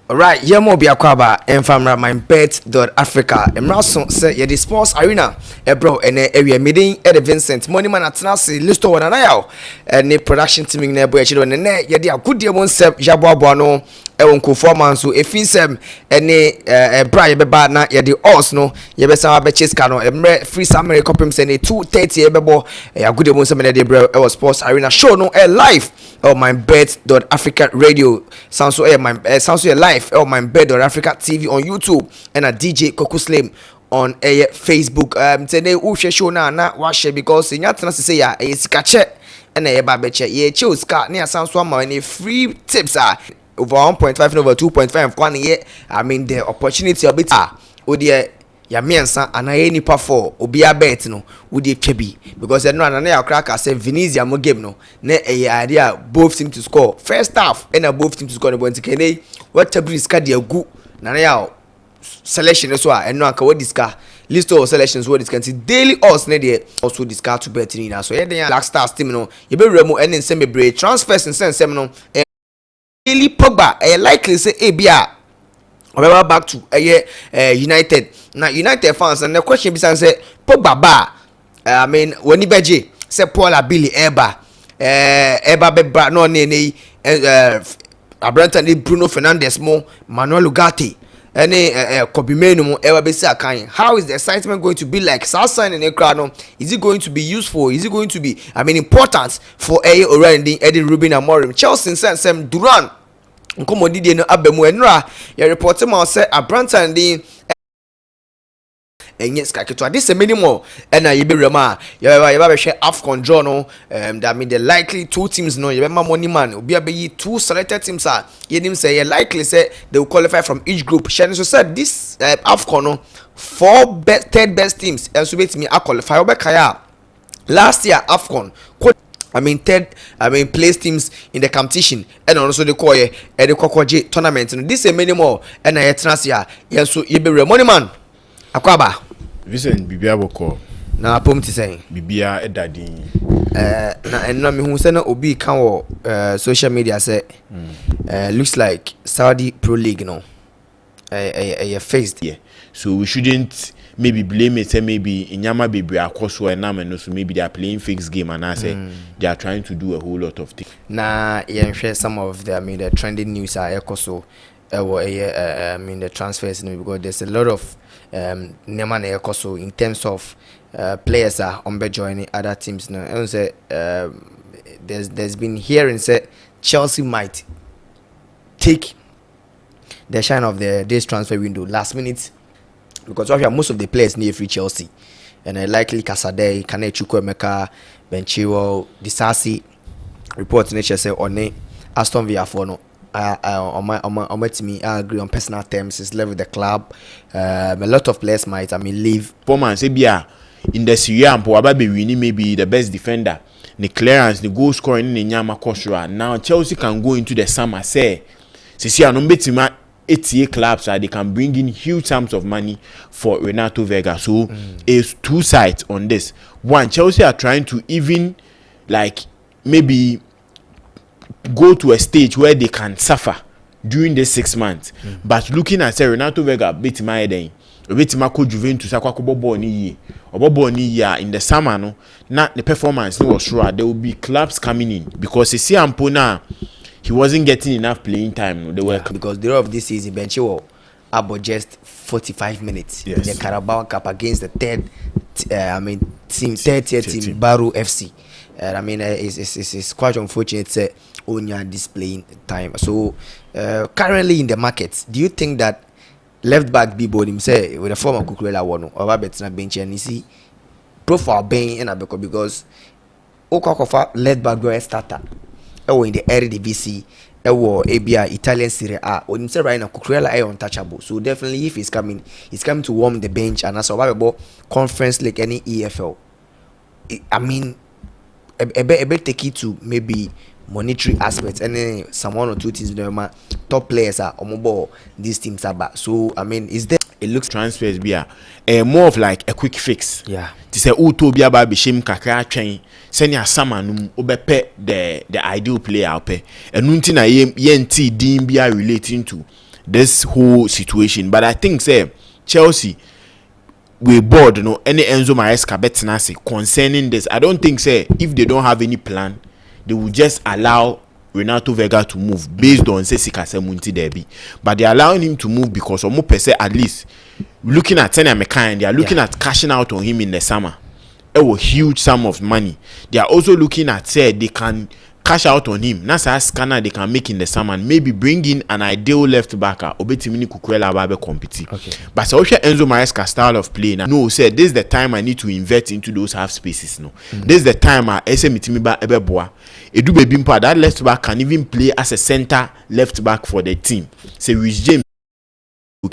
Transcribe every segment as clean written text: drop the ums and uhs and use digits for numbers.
Alright, yemo bi akwaba enfamra MYBET.AFRICA. Emraso say ye the sports arena bro ene ewie meeting at Vincent Moneyman atenase listo wona na yaw ne production team na ebo ye chiro ne ye de agudie mo nsem jaboabo no ewon performance so efinsem ene bra ye beba na ye the us no ye be sama be chase no emre free summary copim say ne 2:30 ye bebo agudie mo nsem ne de bro e sports arena show no live MYBET.AFRICA radio sounds so sounds so live MYBET.AFRICA TV on YouTube and a DJ Coco Slim on Facebook. Today we show na wash because in yatna say ya sika che and a babeche ye choose car near sounds so any free tips are over 1.5 and over 2.5 one year. I mean the opportunity a bit dear ya miensa anaye nipa for obia bet no wodi twabi because no anana ya cracker say Venezia mo game no na idea both team to score first half and both team to score no but kene what tabris ka de agu na ya selection so a eno aka what disca list of selections what disca daily odds na de also disca to bet ni na so ye den Black Stars team no ye be remo ene nsem bebre transfers nsem no daily Pogba likely say ebia or back to United. Now United fans and the question is say Pogba I mean when he beje say Paula Billy Eba Bebra no ne Abranta ni Bruno Fernandes mo Manuel Ugarte any Kobe Menu mo ever be say kan. How is the excitement going to be like? Sign in a crowd no, is it going to be useful? Is it going to be important for already Eddie Rubin Amorim? Chelsea send Duran nkomodidi no abemu enra ya report ma say Abranta ndi enye skaketo this a minimum and na yeberema ya ba hwe AFCON draw no that mean the likely two teams no yebema money man obi abeyi two selected teams are yenim say you likely say they will qualify from each group. Shani so said this AFCON no third best teams and so bet me qualify obekaya last year AFCON place teams in the competition and also the call the Kokoje tournament. This a minimum and I transfer yeah so you be money man akwaba Vincent bibia boko na pom ti say bibia edadi na enno me hu say na obi kan wo social media say looks like Saudi Pro League no faced yeah, so we shouldn't maybe blame it, say maybe Inyama baby akoso and so maybe they are playing fixed game and I say they are trying to do a whole lot of things. Nah, yeah, share some of the trending news are akoso the transfers because there's a lot of Neman akoso in terms of players are on joining other teams now. And say there's been hearing say Chelsea might take the shine of this transfer window last minute. Because most of the players near free Chelsea, and likely Casadei, Kane Chukwuemeka, Benchiro, Disasi reports nature say on Aston Villa for no. On my team, I agree on personal terms. It's left with the club. A lot of players might leave. Poor man say bia in the Serie A, Poaba be winning maybe the best defender. The clearance, the goal scoring in Nyama Kosura. Now Chelsea can go into the summer say, see I betima 88 clubs they can bring in huge sums of money for Renato Vega. So it's two sides on this. One, Chelsea are trying to even like maybe go to a stage where they can suffer during the 6 months. But looking at say Renato Vega beat my day, beat Marco Juventus akwakobo ni in the summer no, not the performance no was sure there will be clubs coming in because you see Ampona he wasn't getting enough playing time. No, they were because the rest of this season, Benchiro about just 45 minutes in the Carabao Cup against the third tier team, Baru FC. It's quite unfortunate that Onya displaying time. So currently in the market, do you think that left back Bibo himself with the form of Kukurela Wano or Robert's not bench and you see profile being in Abeko because Okakofa left back go starter. In the Eredivisie, ABA Italian Serie A, or himself right now, Cucurella is untouchable. So definitely, if he's coming to warm the bench and as about conference like any EFL. I mean, a bit take it to maybe monetary aspects and then some one or two teams, top players are on board. These teams are back. So I mean, is there it looks transfers be more of like a quick fix. Yeah. To say uto bi aba be shim kakra train senior samanum obepe the ideal player ope. Enunti na yenti din be relating to this whole situation. But I think say Chelsea we board no any Enzo Maresca betina say concerning this. I don't think say if they don't have any plan, they will just allow Renato Vega to move based on say Sikase Munti Derby. But they are allowing him to move because Omo per se at least looking at Tenya Mekan, they are looking at cashing out on him in the summer. It was huge sum of money. They are also looking at say they can cash out on him. That's a scanner they can make in the summer and maybe bring in an ideal left backer. Obetimini Kukwela Babe compete. Okay. But so Enzo Maresca style of play now. No, say this is the time I need to invest into those half spaces. No, this is the time I SMTimiba Ebeboa. Edu Bebimpa, that left back can even play as a center left back for the team. Say Rich James.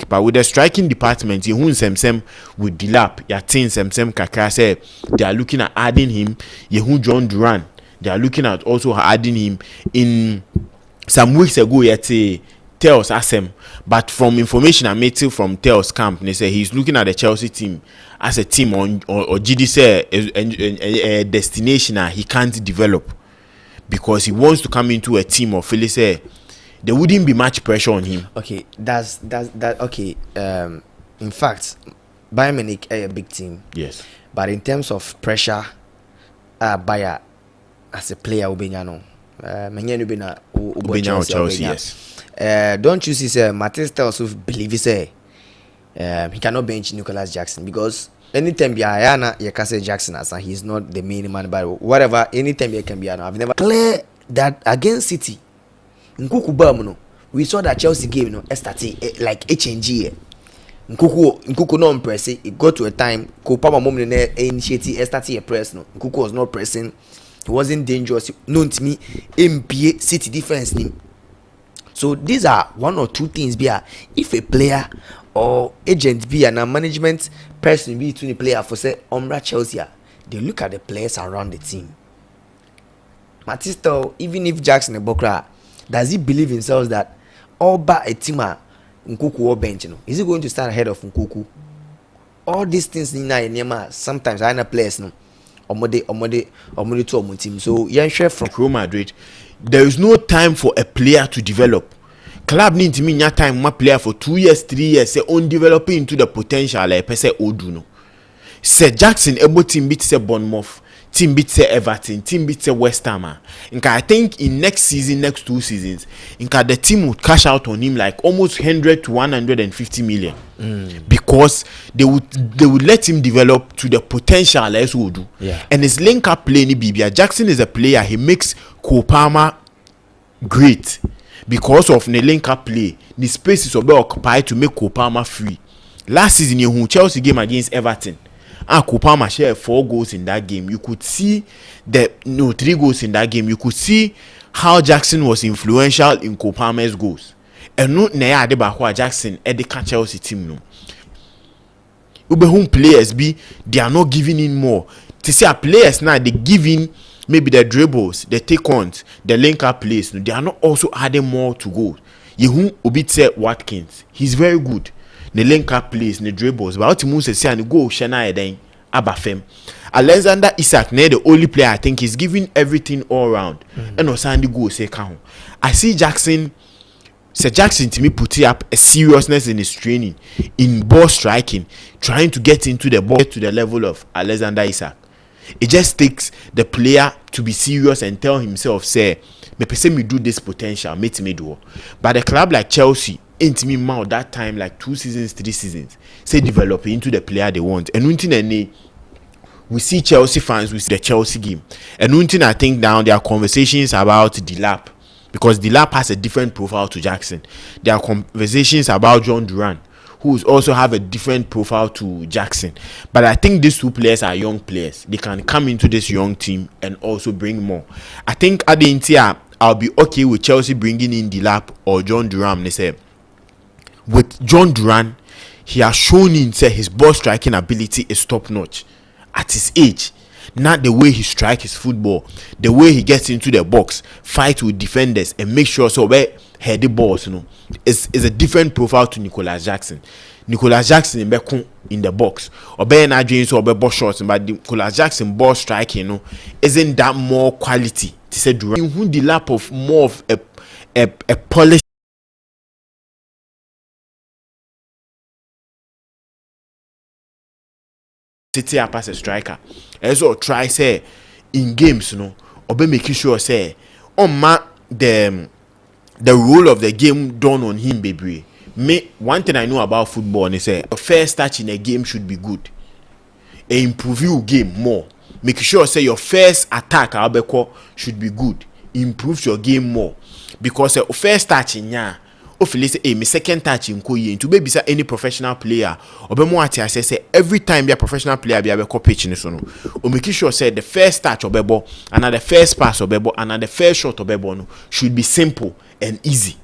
But with the striking department, you Semsem with Dilap, your team Semsem Kakra say they are looking at adding him. You John Duran, they are looking at also adding him. In some weeks ago, yet Teos Asem, but from information I made from Teos camp, they say he's looking at the Chelsea team as a team on or GD say a destination he can't develop because he wants to come into a team of Philly say. There wouldn't be much pressure on him. Okay, that's okay. In fact, Bayern Munich a big team. Yes. But in terms of pressure, Bayer as a player, Ubenyano, Chelsea. Yes. Don't you see, sir? Matista also believe say he cannot bench Nicholas Jackson because anytime Biayana, you can say Jackson as he's not the main man, but whatever. Anytime you can be, I've never clear that against City. Nkuku Bamuno, we saw that Chelsea game, started like HNG. Nkuku no press it. It got to a time. Kopama moment initiative started a press. No, Nkuku was not pressing. He wasn't dangerous. Known to me, MPA City defense team. So these are one or two things. Be if a player or agent be and a management person be between the player for say Umbra Chelsea, they look at the players around the team. Matista, even if Jackson and Bokra. Does he believe himself that all but a teamer Nkuku or bench? Is he going to stand ahead of Nkuku? All these things in Nema sometimes I know players no omode to team. So yeah, chef from Real Madrid, there is no time for a player to develop. Club need to mean time my player for 2 years, 3 years, say on developing into the potential like person Oduno. Say Jackson able team beat say Bournemouth. Team beats Everton, team beats West Ham. I think in next season, next 2 seasons, the team would cash out on him like almost 100 to 150 million because they would let him develop to the potential as we do. Yeah. And his link up play, Bibia Jackson is a player. He makes Kopama great because of the link up play. The space is occupied to make Kopama free. Last season, you Chelsea game against Everton. Kopama shared 4 goals in that game. You could see 3 goals in that game. You could see how Jackson was influential in Kopama's goals. And no near Adebakwa Jackson at the Chelsea team no. Ubehum players they are not giving in more. To see our players now they give in maybe the dribbles, the take-ons, the link-up plays. They are not also adding more to goals. Yehun Obitse Watkins, he's very good. The link up plays, the dribbles, but ultimately say and go Shana then Abafem. Alexander Isak, the only player I think is giving everything all around. And Osandi go say count. I see Jackson. Sir Jackson to me put up a seriousness in his training, in ball striking, trying to get into the ball to the level of Alexander Isak. It just takes the player to be serious and tell himself, say, me do this potential, make me do. But a club like Chelsea. Ain't me mouth that time like 2 seasons, 3 seasons. Say develop into the player they want. And we see Chelsea fans with the Chelsea game. And I think now there are conversations about Dilap because Dilap has a different profile to Jackson. There are conversations about John Duran, who also have a different profile to Jackson. But I think these 2 players are young players. They can come into this young team and also bring more. I think at the end I'll be okay with Chelsea bringing in Dilap or John Duran. They say. With John Duran, he has shown his ball striking ability is top notch at his age. not the way he strikes his football, the way he gets into the box, fight with defenders, and make sure so where head the balls, is a different profile to Nicolas Jackson. Nicolas Jackson in the box, or Ben James or ball shots, but Nicolas Jackson ball striking, isn't that more quality? To say Durant, who the lap of more of a polished city up as a striker. As well try say in games, or be making sure say the role of the game done on him, baby. One thing I know about football is say the first touch in a game should be good. Improve your game more. Make sure say your first attack should be good. Improve your game more. Because first touch in say my second touch in to be any professional player or be more I say every time be a professional player be a pitch in so or make sure say the first touch or bebo and the first pass or bebo and the first shot or bebo should be simple and easy.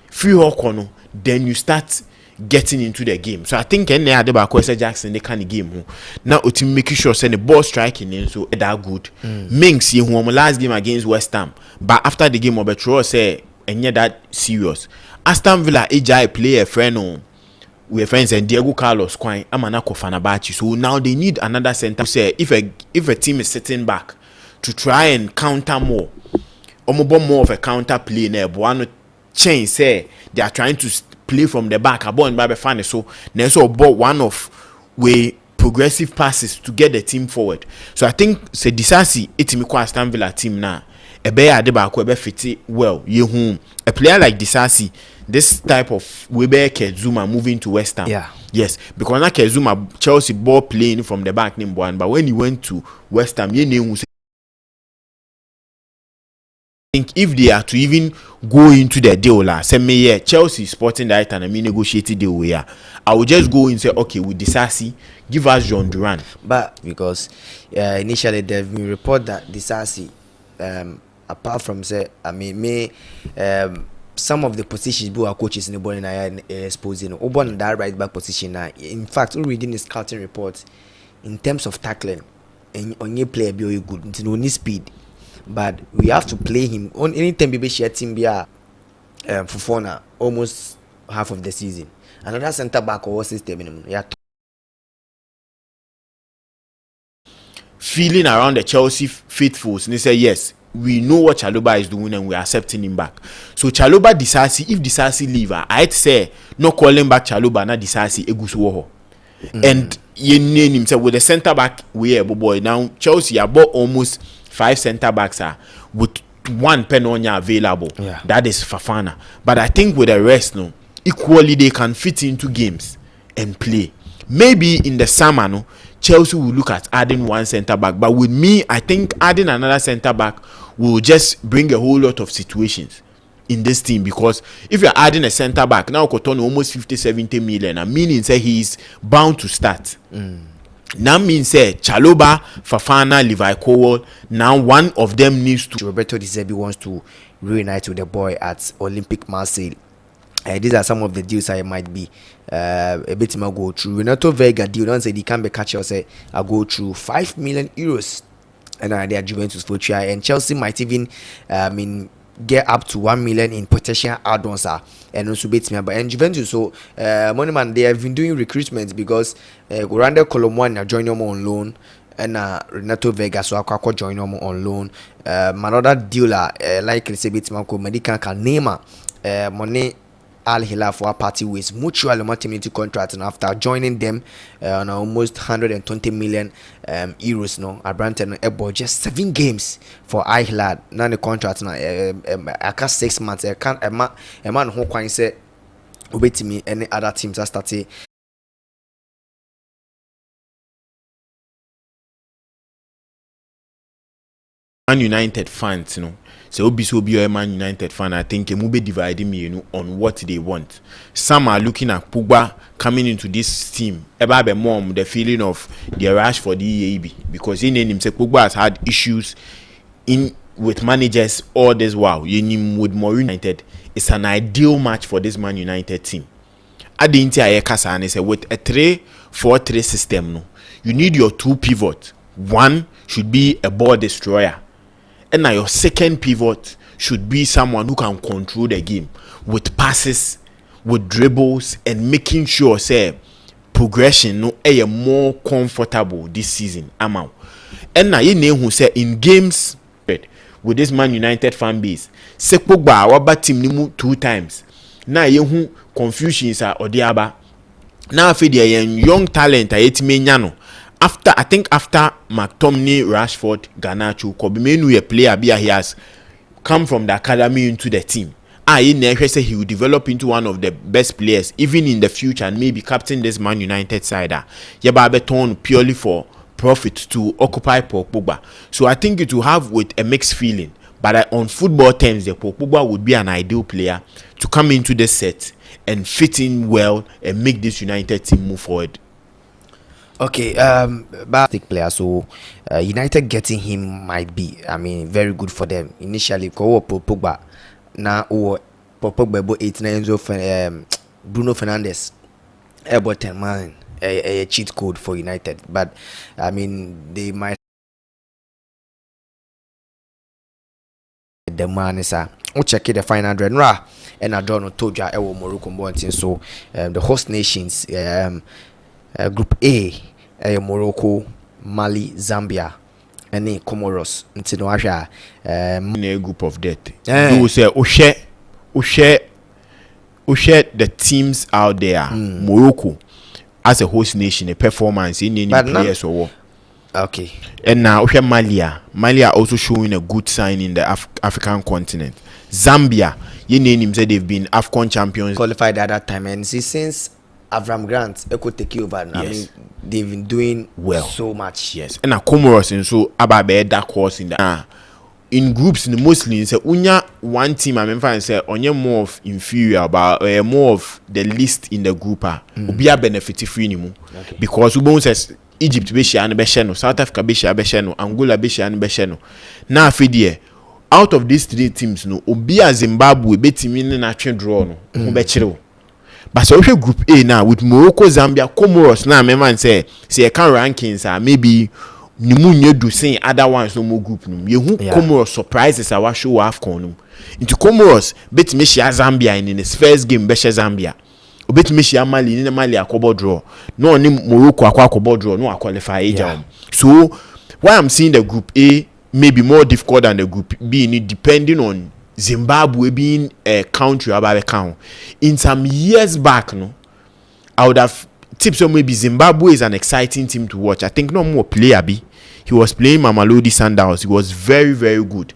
Free hawk then you start getting into the game. So I think any other Kwesi Jackson they kind of game now to make sure say the ball striking in so that good. Minks you who last game against West Ham, but after the game of say and that serious. Aston Villa AJ play a friend we friends and Diego Carlos Quine Amanako Fanabachi. So now they need another center. Say if a team is sitting back to try and counter more or more of a counter play there, but one change say they are trying to play from the back. About and Baby Fan so next bought one of way progressive passes to get the team forward. So I think say Disasi Itimiko Aston Villa team now. A bear Adebako ebe fit well. A player like Disasi, this type of Weber Kezuma moving to West Ham. Yeah. Yes, because na Kezuma Chelsea ball playing from the back name one, but when he went to West Ham, you know, think if they are to even go into the deal, say me Chelsea Sporting Director and me negotiated deal here, I will just go and say okay with Disasi, give us John Duran. But because initially they've been report that Disasi apart from say some of the positions who are coaches in the ball and I exposing Obon that right back position now. In fact, reading the scouting report in terms of tackling and on your player be good, no need speed. But we have to play him on any time we share team be for almost half of the season. Another centre back or system feeling around the Chelsea faithfuls and they say yes, we know what Chalobah is doing and we are accepting him back. So Chalobah Disasi, if Disasi leave, I'd say no calling back Chalobah na Disasi Egusuoho. And you name himself with the centre back we boy. Now Chelsea have bought almost 5 centre backs with one Penonia available. Yeah. That is Fafana. But I think with the rest no, equally they can fit into games and play. Maybe in the summer no, Chelsea will look at adding one centre back, but with me, I think adding another centre back will just bring a whole lot of situations in this team. Because if you're adding a centre back now, Coton almost 50-70 million, and meaning say he's bound to start. Now means say Chalobah, Fafana, Levi Cowell. Now one of them needs to. Roberto De Zerbi wants to reunite with the boy at Olympic Marseille. These are some of the deals I might be a bit more go through. Renato Vega deal, don't say they can be catch or say I go through 5 million euros, and they are Juventus for try, and Chelsea might even get up to 1 million in potential add-ons and also beats me. But and Juventus so money man they have been doing recruitment because Randall Colomwani are joining them on loan. And Renato Vega so I join them on loan. Another dealer like say beats me Medican can name money Al Hilal for a party with mutual multi contract, and after joining them on almost 120 million euros no Abranton able just 7 games for Al Hilal. Now the contract now I can 6 months I can't a man who can say obey to me any other teams that started. Man United fans, so Obi a Man United fan, I think will be dividing me, on what they want. Some are looking at Pogba coming into this team. About the mom, the feeling of the rush for the EAB, because in himself Pogba has had issues with managers all this while. With Mourinho United, it's an ideal match for this Man United team. At the Inter Kasa and say with a 3-4-3 system, you need your 2 pivots one should be a ball destroyer, and now your second pivot should be someone who can control the game with passes, with dribbles, and making sure say progression no more comfortable this season. Amount. And now you know who say in games with this Man United fan base, Sekpogba our team nimu 2 times. Now you who confusions are odiaba. Now for the young talent nyano. After McTominay, Rashford, Garnacho, Kobimenu a player he has come from the academy into the team. I say he will develop into one of the best players even in the future and maybe captain this Man United side. Yeba turn purely for profit to occupy Paul Pogba. So I think it will have with a mixed feeling. But on football terms, the Paul Pogba would be an ideal player to come into the set and fit in well and make this United team move forward. Okay, but player, so United getting him might be, very good for them initially. Paul Pogba now or Pogba about 89 of Bruno Fernandes about 10 man a cheat code for United, but they might the man is check the final 100 and I don't know told you Morocco wanting so the host nations Group A, Morocco, Mali, Zambia, and Comoros. Until in a group of death. You say, share the teams out there. Morocco, as a host nation, a performance in any players or war. Okay. And now, Mali are also showing a good sign in the African continent. Zambia, you name said they've been AFCON champions. Qualified at that time, and since Avram Grant, could take over. Yes. They've been doing well so much. Yes. And Comoros and so Ababe that course in the in groups in the mostly say unya one team I remember say onye more of inferior but more of the least in the group be a benefit free anymore. Because we says Egypt be share and be share no, South Africa be share no, Angola be share and be share no. Now afidie out of these 3 teams no obi a Zimbabwe be team in na twen draw no be chire. But so we group A now with Morocco, Zambia, Comoros now remember say can rankings are maybe nimunye do saying other ones no more group no. You Comoros surprises our show AFCON no. Into Comoros bet me share Zambia in his first game be share Zambia. Bet me share Mali in Mali akobo draw. No ni Morocco akobo draw no qualify age. So why I'm seeing the group A maybe more difficult than the group B depending on Zimbabwe being a country about a count. In some years back, no, I would have tips on maybe Zimbabwe is an exciting team to watch. I think no more player B. He was playing Mamelodi Sundowns. He was very, very good.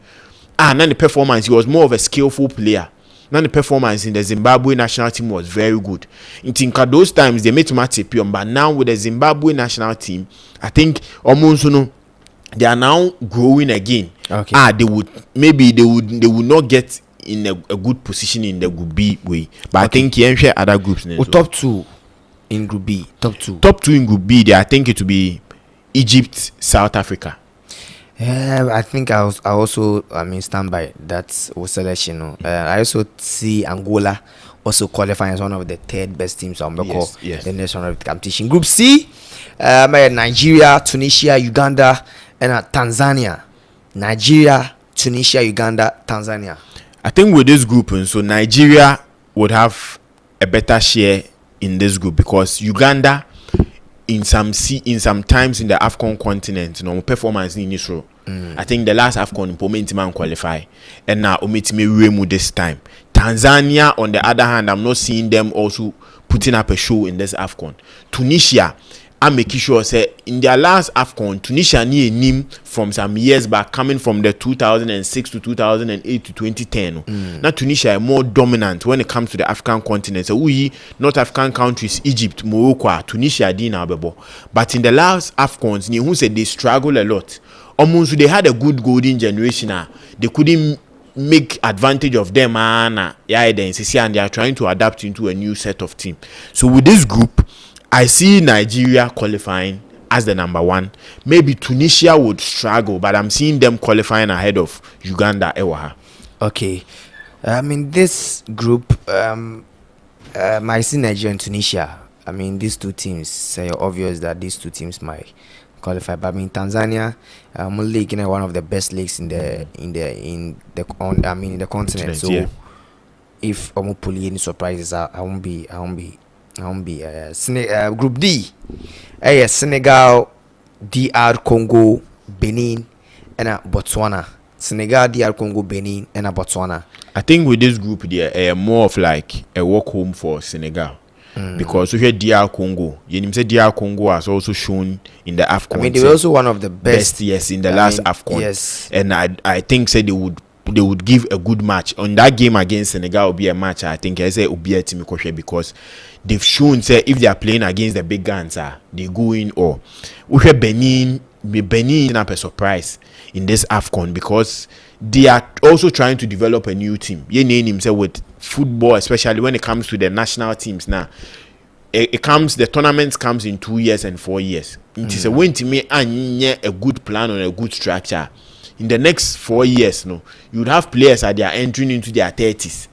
Now the performance, he was more of a skillful player. Now the performance in the Zimbabwe national team was very good. In think at those times they made Matipion, but now with the Zimbabwe national team, I think almost they are now growing again. Okay. They would not get in a good position in the group B way. But okay. I think you share other groups. Top 2 in group B. Top 2 in group B. I think it will be Egypt, South Africa. I think I also stand by that selection. I also see Angola also qualifying as one of the 3rd best teams on the the national competition. Group C, Nigeria, Tunisia, Uganda, and Tanzania. Nigeria, Tunisia, Uganda, Tanzania. I think with this group, and so Nigeria would have a better share in this group because Uganda, in some times in the AFCON continent, performance in Israel. I think the last AFCON Pomentima qualify, and now Omitime Remu this time. Tanzania, on the other hand, I'm not seeing them also putting up a show in this AFCON. Tunisia, I'm making sure say in their last AFCON, Tunisia near Nim from some years back, coming from the 2006 to 2008 to 2010. Now Tunisia are more dominant when it comes to the African continent. So we North African countries, Egypt, Morocco, Tunisia, Dina Bebo. But in the last AFCONs, who said they struggle a lot. Almost they had a good golden generation. They couldn't make advantage of them and they are trying to adapt into a new set of team. So with this group, I see Nigeria qualifying as the number 1. Maybe Tunisia would struggle, but I'm seeing them qualifying ahead of Uganda. Okay. This group, I see Nigeria and Tunisia. These 2 teams, say obvious that these 2 teams might qualify. But I mean Tanzania, league, one of the best leagues in the in the continent. So yeah. if I'm pull any surprises, I won't be. Group D, Senegal, DR Congo, Benin, and Botswana. Senegal, DR Congo, Benin, and Botswana. I think with this group there, more of like a walk home for Senegal. Because we hear DR Congo. You know, say DR Congo has also shown in the AFCON. I mean, they were also one of the best. Yes, in the last AFCON. Yes. And I think say they would give a good match. On that game against Senegal will be a match. I think I say will be a team because they've shown say if they are playing against the big guns, they go in. Or we hear Benin up a surprise in this AFCON because they are also trying to develop a new team. You name himself with football, especially when it comes to the national teams now. The tournament comes in 2 years and 4 years. It is a win to me and a good plan or a good structure. In the next 4 years, you would have players that they are entering into their 30s.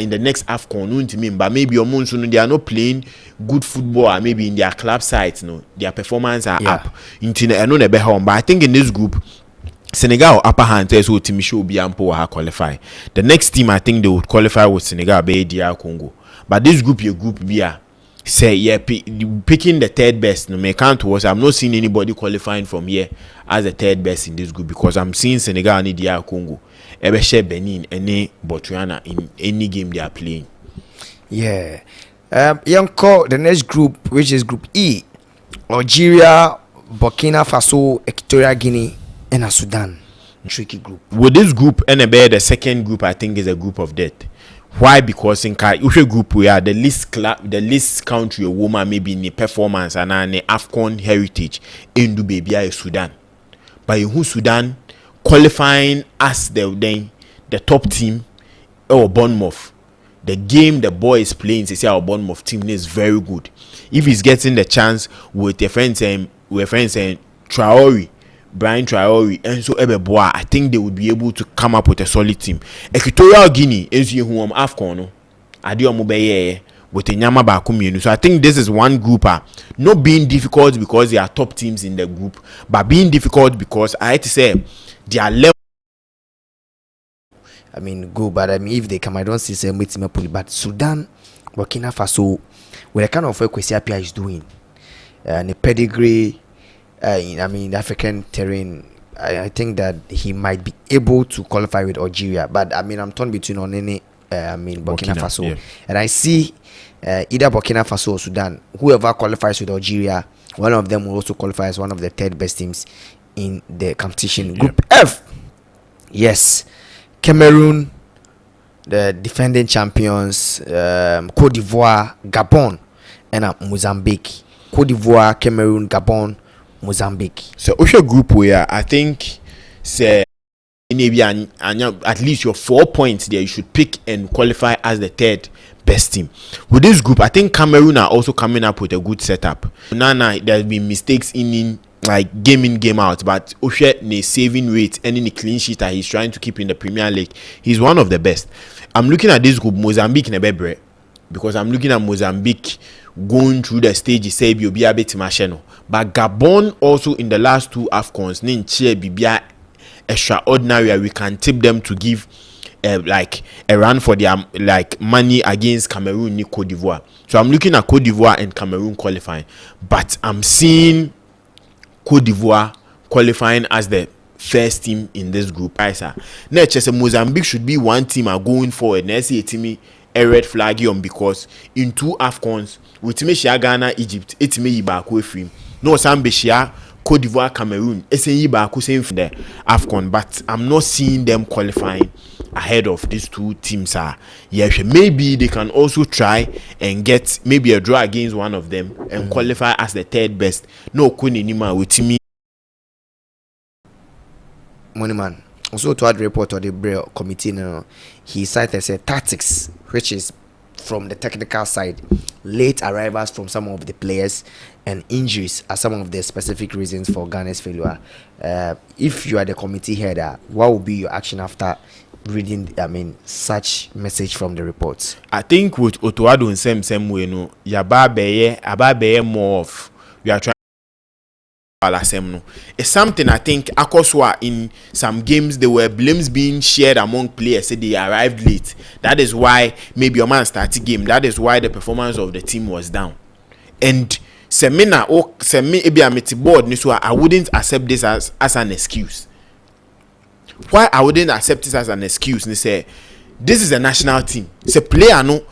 In the next AFCON, but maybe they are not playing good football, or maybe in their club sides, their performance are up. But I think in this group, Senegal upper hand says who team should be ample qualify. The next team I think they would qualify with Senegal be DR Congo. But this group say picking the third best. No, me can't was I'm not seeing anybody qualifying from here as the third best in this group because I'm seeing Senegal and DR Congo, Ebeshe Benin, and Botswana in any game they are playing. Yeah. The next group, which is Group E, Algeria, Burkina Faso, Equatorial Guinea, and Sudan. Tricky group. With this group, the second group I think is a group of death. Why? Because in Ushe group we are the least country a woman maybe in the performance and an AFCON heritage in the baby is Sudan. But in Sudan qualifying as the top team or Bournemouth. The game the boy is playing, they say our Bournemouth team is very good. If he's getting the chance with their friends and Brian Traore and so Ebeboa, I think they would be able to come up with a solid team. Equatorial Guinea is you who AFCON. Adio Mubeye with a Nyama Bakuminu. So I think this is one group not being difficult because they are top teams in the group, but being difficult because I had to say they are level. I mean, go, but I mean, if they come, I don't see same with me. But Sudan, Burkina Faso, with the kind of work Kwesi is doing, the pedigree. The African terrain, I think that he might be able to qualify with Algeria, but I mean I'm torn between Burkina Faso, yeah. And I see either Burkina Faso or Sudan. Whoever qualifies with Algeria, one of them will also qualify as one of the third best teams in the competition. Yeah. Group F, yes, Cameroon, the defending champions, Cote d'Ivoire, Gabon, and Mozambique. Cote d'Ivoire, Cameroon, Gabon, Mozambique. So Osha group where I think say maybe at least your 4 points there you should pick and qualify as the third best team. With this group, I think Cameroon are also coming up with a good setup. There's been mistakes in like game in, game out, but Osha ne saving rate and in the clean sheet that he's trying to keep in the Premier League, he's one of the best. I'm looking at this group, Mozambique Nebebre, because I'm looking at Mozambique going through the stage say be a bit machino. But Gabon also in the last two AFCONs ninche bibia extraordinary. We can tip them to give like a run for their like money against Cameroon, Cote d'Ivoire. So I'm looking at Cote d'Ivoire and Cameroon qualifying, but I'm seeing Cote d'Ivoire qualifying as the first team in this group. Next, Mozambique should be one team are going forward. Let's see a team a red flag on because in two AFCONs with me Ghana, Egypt, it's me Ibaku free. No Sambeshia, Cote d'Ivoire, Cameroon, it's Ibaku same for the AFCON, but I'm not seeing them qualifying ahead of these two teams. Yes, maybe they can also try and get maybe a draw against one of them and qualify as the third best. No Kuninima with me. Moneyman. Also, to add report of the Braille committee, he cited tactics, which is from the technical side, late arrivals from some of the players, and injuries are some of the specific reasons for Ghana's failure. If you are the committee header, what will be your action after reading, such message from the reports? I think with Otoado in same way, Yaba Beye more of we are trying Alasem it's something I think Akoswa in some games there were blames being shared among players, say they arrived late. That is why maybe your man started game. That is why the performance of the team was down. And Semina or Semi Ebiamiti board, so I wouldn't accept this as an excuse. Why I wouldn't accept this as an excuse? They say this is a national team. It's a player no.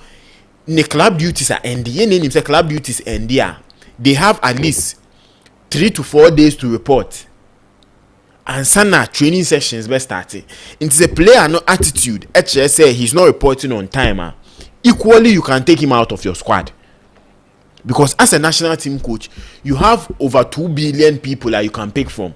The club duties are ending. Say club duties end there. They have at least 3 to 4 days to report. And sana training sessions best starting. It's a player no attitude. HS say he's not reporting on time. Equally, you can take him out of your squad. Because as a national team coach, you have over 2 billion people that you can pick from.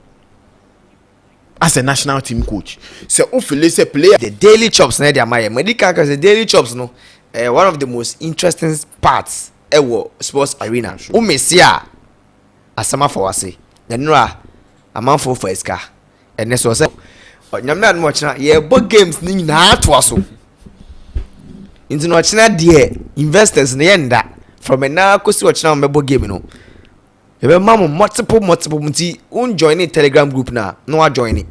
As a national team coach, so hopefully say player the daily chops na dia my medical cause the daily chops no one of the most interesting parts ewo sports arena o mesia asama for wase then a amanfo for eska and so say onyamna no china ye bo games ni na ato so into no china there investors na yenda from na kosi o china mebo game no you be mamu multiple nti un join in Telegram group na no join it.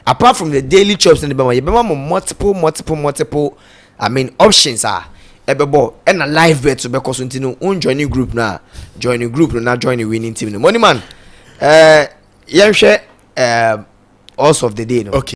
Apart from the daily chops and the bema, you be mamu multiple I mean options are ebebo and a live bet to be cause unti no un join group na join the group na join the winning team no money man yenhwe also of the day no. Okay.